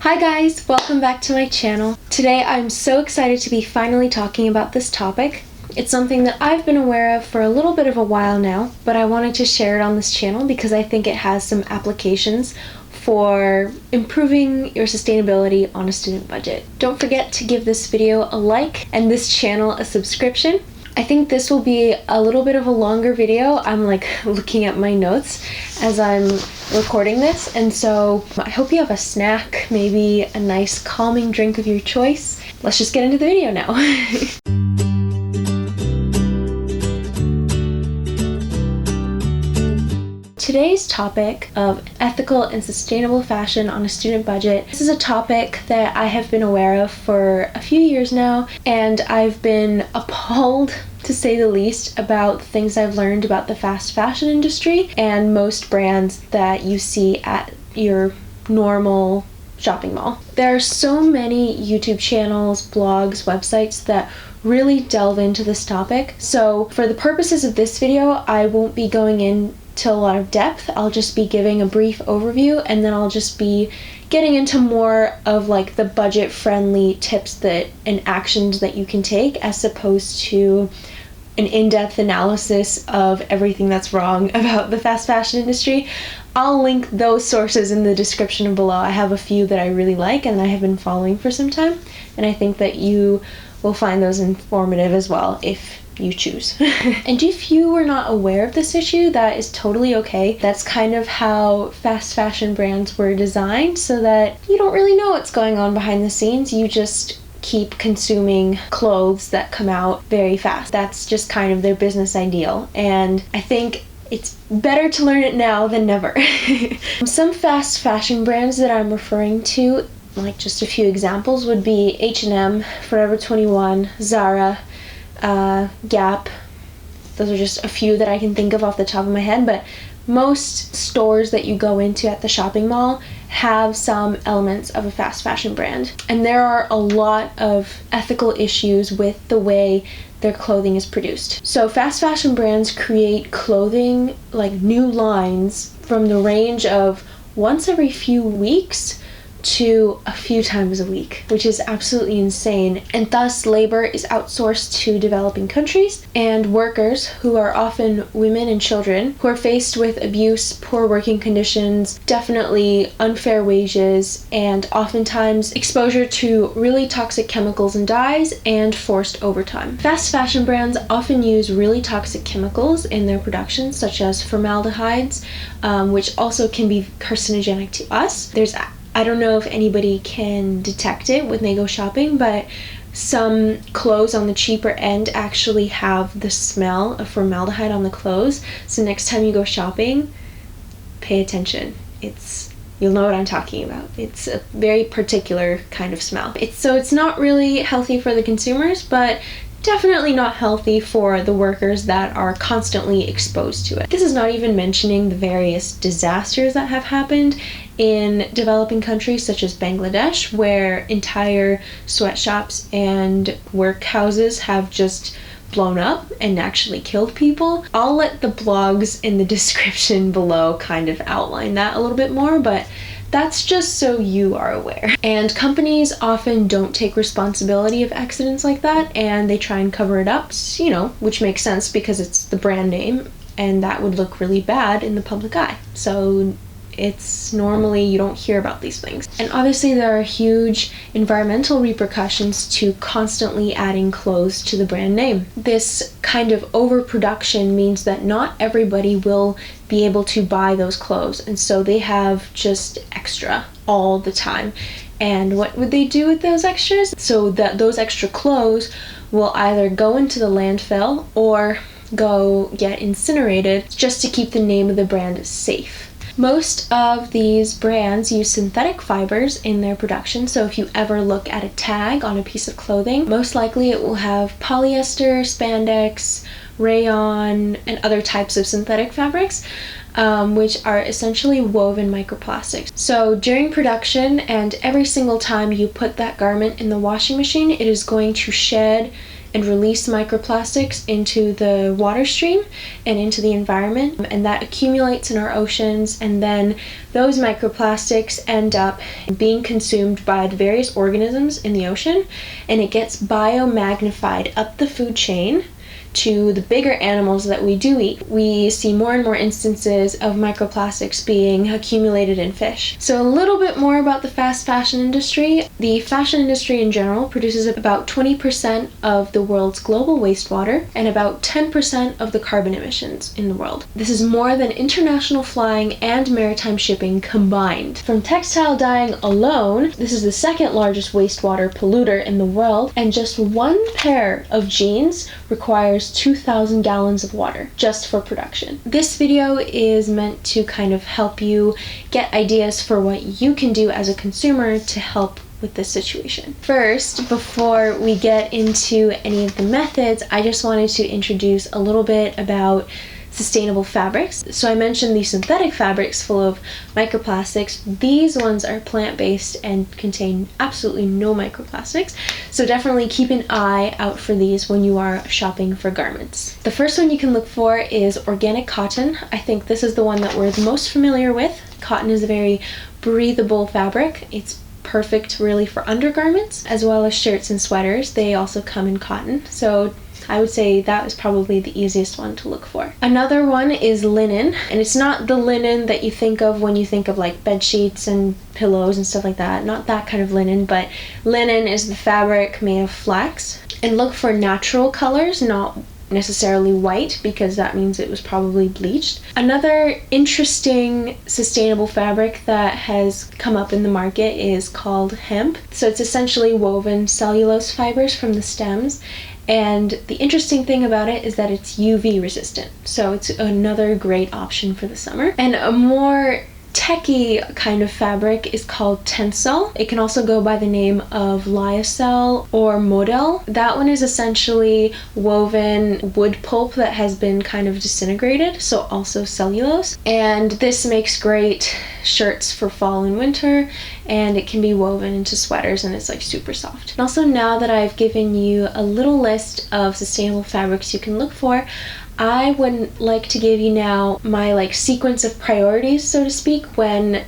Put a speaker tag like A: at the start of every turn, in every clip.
A: Hi guys, welcome back to my channel. Today I'm so excited to be finally talking about this topic. It's something that I've been aware of for a little bit of a while now, but I wanted to share it on this channel because I think it has some applications for improving your sustainability on a student budget. Don't forget to give this video a like and this channel a subscription. I think this will be a little bit of a longer video. I'm like looking at my notes as I'm recording this, and so I hope you have a snack, maybe a nice calming drink of your choice. Let's just get into the video now. Today's topic of ethical and sustainable fashion on a student budget. This is a topic that I have been aware of for a few years now, and I've been appalled, to say the least, about the things I've learned about the fast fashion industry and most brands that you see at your normal shopping mall. There are so many YouTube channels, blogs, websites that really delve into this topic. So for the purposes of this video, I won't be going into a lot of depth. I'll just be giving a brief overview, and then I'll just be getting into more of like the budget-friendly tips that and actions that you can take, as opposed to an in-depth analysis of everything that's wrong about the fast fashion industry. I'll link those sources in the description below. I have a few that I really like and I have been following for some time, and I think that you will find those informative as well if you choose. And if you were not aware of this issue, that is totally okay. That's kind of how fast fashion brands were designed, so that you don't really know what's going on behind the scenes. You just keep consuming clothes that come out very fast. That's just kind of their business ideal, and I think it's better to learn it now than never. Some fast fashion brands that I'm referring to, like just a few examples, would be H&M, Forever 21, Zara, Gap. Those are just a few that I can think of off the top of my head, but most stores that you go into at the shopping mall have some elements of a fast fashion brand. And there are a lot of ethical issues with the way their clothing is produced. So fast fashion brands create clothing, like new lines, from the range of once every few weeks to a few times a week, which is absolutely insane. And thus labor is outsourced to developing countries, and workers, who are often women and children, who are faced with abuse, poor working conditions, definitely unfair wages, and oftentimes exposure to really toxic chemicals and dyes, and forced overtime. Fast fashion brands often use really toxic chemicals in their production, such as formaldehydes, which also can be carcinogenic to us. I don't know if anybody can detect it when they go shopping, but some clothes on the cheaper end actually have the smell of formaldehyde on the clothes. So next time you go shopping, pay attention. You'll know what I'm talking about. It's a very particular kind of smell. It's not really healthy for the consumers, but definitely not healthy for the workers that are constantly exposed to it. This is not even mentioning the various disasters that have happened in developing countries such as Bangladesh, where entire sweatshops and workhouses have just blown up and actually killed people. I'll let the blogs in the description below kind of outline that a little bit more, but that's just so you are aware. And companies often don't take responsibility of accidents like that, and they try and cover it up, which makes sense because it's the brand name, and that would look really bad in the public eye. So it's normally you don't hear about these things. And obviously there are huge environmental repercussions to constantly adding clothes to the brand name. This kind of overproduction means that not everybody will be able to buy those clothes, and so they have just extra all the time. And what would they do with those extras? So that those extra clothes will either go into the landfill or go get incinerated, just to keep the name of the brand safe. Most of these brands use synthetic fibers in their production, so if you ever look at a tag on a piece of clothing, most likely it will have polyester, spandex, rayon, and other types of synthetic fabrics, which are essentially woven microplastics. So during production, and every single time you put that garment in the washing machine, it is going to shed and release microplastics into the water stream and into the environment, and that accumulates in our oceans, and then those microplastics end up being consumed by the various organisms in the ocean, and it gets biomagnified up the food chain to the bigger animals that we do eat. We see more and more instances of microplastics being accumulated in fish. So a little bit more about the fast fashion industry. The fashion industry in general produces about 20% of the world's global wastewater and about 10% of the carbon emissions in the world. This is more than international flying and maritime shipping combined. From textile dyeing alone, this is the second largest wastewater polluter in the world, and just one pair of jeans requires 2,000 gallons of water just for production. This video is meant to kind of help you get ideas for what you can do as a consumer to help with this situation. First, before we get into any of the methods, I just wanted to introduce a little bit about sustainable fabrics. So I mentioned the synthetic fabrics full of microplastics. These ones are plant-based and contain absolutely no microplastics. So definitely keep an eye out for these when you are shopping for garments. The first one you can look for is organic cotton. I think this is the one that we're the most familiar with. Cotton is a very breathable fabric. It's perfect really for undergarments as well as shirts and sweaters. They also come in cotton. So I would say that is probably the easiest one to look for. Another one is linen, and it's not the linen that you think of when you think of like bed sheets and pillows and stuff like that. Not that kind of linen, but linen is the fabric made of flax. And look for natural colors, not necessarily white, because that means it was probably bleached. Another interesting sustainable fabric that has come up in the market is called hemp. So it's essentially woven cellulose fibers from the stems. And the interesting thing about it is that it's UV resistant, so it's another great option for the summer. And a more techie kind of fabric is called Tencel. It can also go by the name of lyocell or modal. That one is essentially woven wood pulp that has been kind of disintegrated, so also cellulose. And this makes great shirts for fall and winter, and it can be woven into sweaters, and it's like super soft. And also, now that I've given you a little list of sustainable fabrics you can look for, I would like to give you now my like sequence of priorities, so to speak, when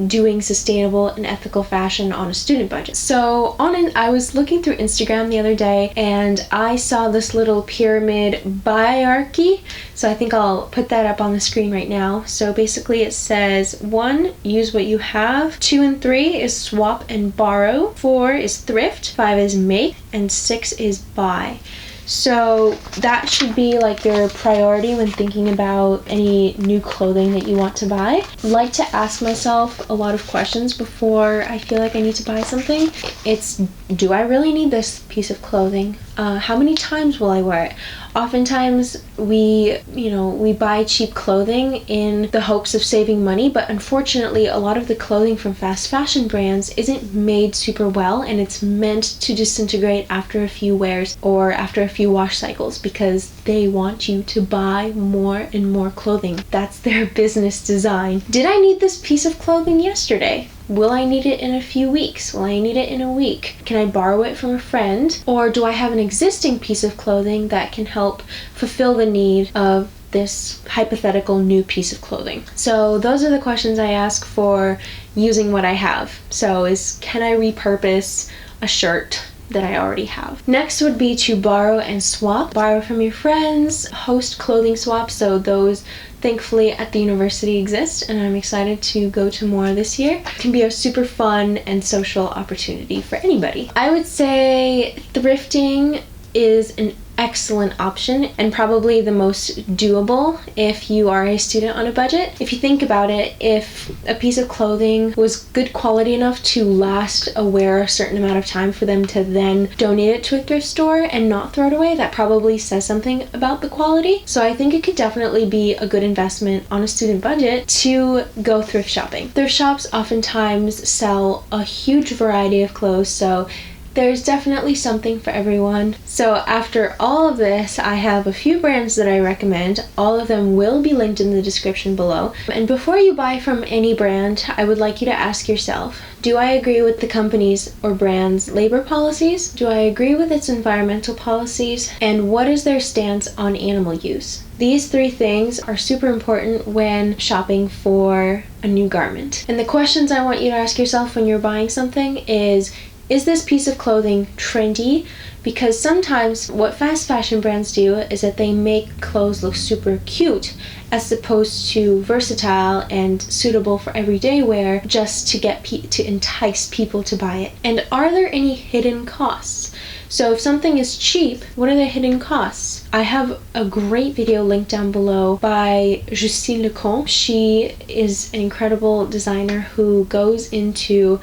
A: doing sustainable and ethical fashion on a student budget. So I was looking through Instagram the other day, and I saw this little pyramid Buyerarchy. So I think I'll put that up on the screen right now. So basically it says 1, use what you have. 2 and 3 is swap and borrow. 4 is thrift. 5 is make. And 6 is buy. So that should be like your priority when thinking about any new clothing that you want to buy. I like to ask myself a lot of questions before I feel like I need to buy something. It's, do I really need this piece of clothing? How many times will I wear it? Oftentimes we buy cheap clothing in the hopes of saving money, but unfortunately a lot of the clothing from fast fashion brands isn't made super well, and it's meant to disintegrate after a few wears or after a few wash cycles because they want you to buy more and more clothing. That's their business design. Did I need this piece of clothing yesterday? Will I need it in a few weeks? Will I need it in a week? Can I borrow it from a friend? Or do I have an existing piece of clothing that can help fulfill the need of this hypothetical new piece of clothing? So those are the questions I ask for using what I have. So can I repurpose a shirt that I already have? Next would be to borrow and swap. Borrow from your friends, host clothing swaps. So those thankfully at the university exist, and I'm excited to go to more this year. It can be a super fun and social opportunity for anybody. I would say thrifting is an excellent option and probably the most doable if you are a student on a budget. If you think about it, if a piece of clothing was good quality enough to last a wear a certain amount of time for them to then donate it to a thrift store and not throw it away, that probably says something about the quality. So I think it could definitely be a good investment on a student budget to go thrift shopping. Thrift shops oftentimes sell a huge variety of clothes, so There's definitely something for everyone. So after all of this, I have a few brands that I recommend. All of them will be linked in the description below. And before you buy from any brand, I would like you to ask yourself, do I agree with the company's or brand's labor policies? Do I agree with its environmental policies? And what is their stance on animal use? These 3 things are super important when shopping for a new garment. And the questions I want you to ask yourself when you're buying something is this piece of clothing trendy? Because sometimes what fast fashion brands do is that they make clothes look super cute as opposed to versatile and suitable for everyday wear just to get to entice people to buy it. And are there any hidden costs? So if something is cheap, what are the hidden costs? I have a great video linked down below by Justine Lecomte. She is an incredible designer who goes into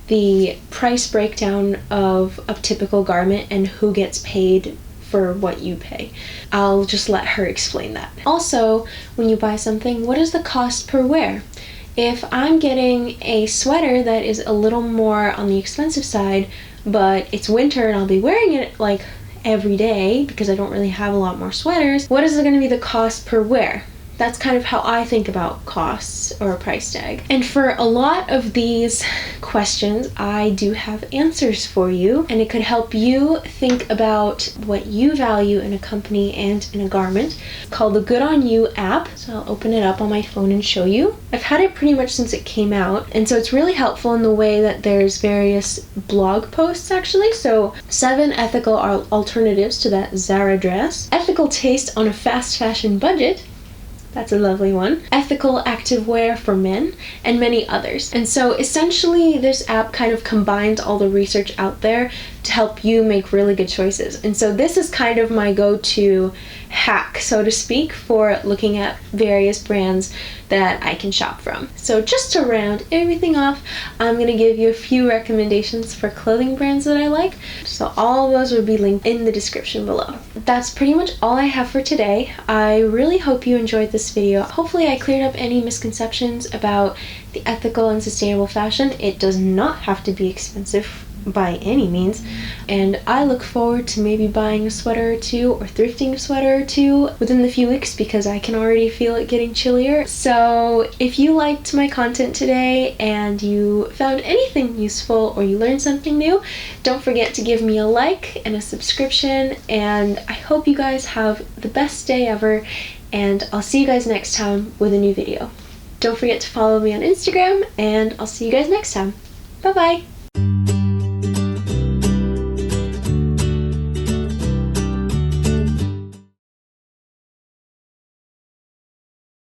A: the price breakdown of a typical garment and who gets paid for what you pay. I'll just let her explain that. Also, when you buy something, what is the cost per wear? If I'm getting a sweater that is a little more on the expensive side, but it's winter and I'll be wearing it like every day because I don't really have a lot more sweaters, what is going to be the cost per wear? That's kind of how I think about costs or a price tag. And for a lot of these questions, I do have answers for you, and it could help you think about what you value in a company and in a garment, called the Good On You app. So I'll open it up on my phone and show you. I've had it pretty much since it came out, and so it's really helpful in the way that there's various blog posts actually. So 7 ethical alternatives to that Zara dress, ethical taste on a fast fashion budget, that's a lovely one, ethical activewear for men, and many others. And so essentially this app kind of combines all the research out there to help you make really good choices. And so this is kind of my go-to hack, so to speak, for looking at various brands that I can shop from. So just to round everything off, I'm going to give you a few recommendations for clothing brands that I like. So all of those will be linked in the description below. That's pretty much all I have for today. I really hope you enjoyed this video. Hopefully I cleared up any misconceptions about the ethical and sustainable fashion. It does not have to be expensive by any means, and I look forward to maybe buying a sweater or two or thrifting a sweater or two within the few weeks because I can already feel it getting chillier. So if you liked my content today and you found anything useful or you learned something new, don't forget to give me a like and a subscription, and I hope you guys have the best day ever, and I'll see you guys next time with a new video. Don't forget to follow me on Instagram, and I'll see you guys next time. Bye bye!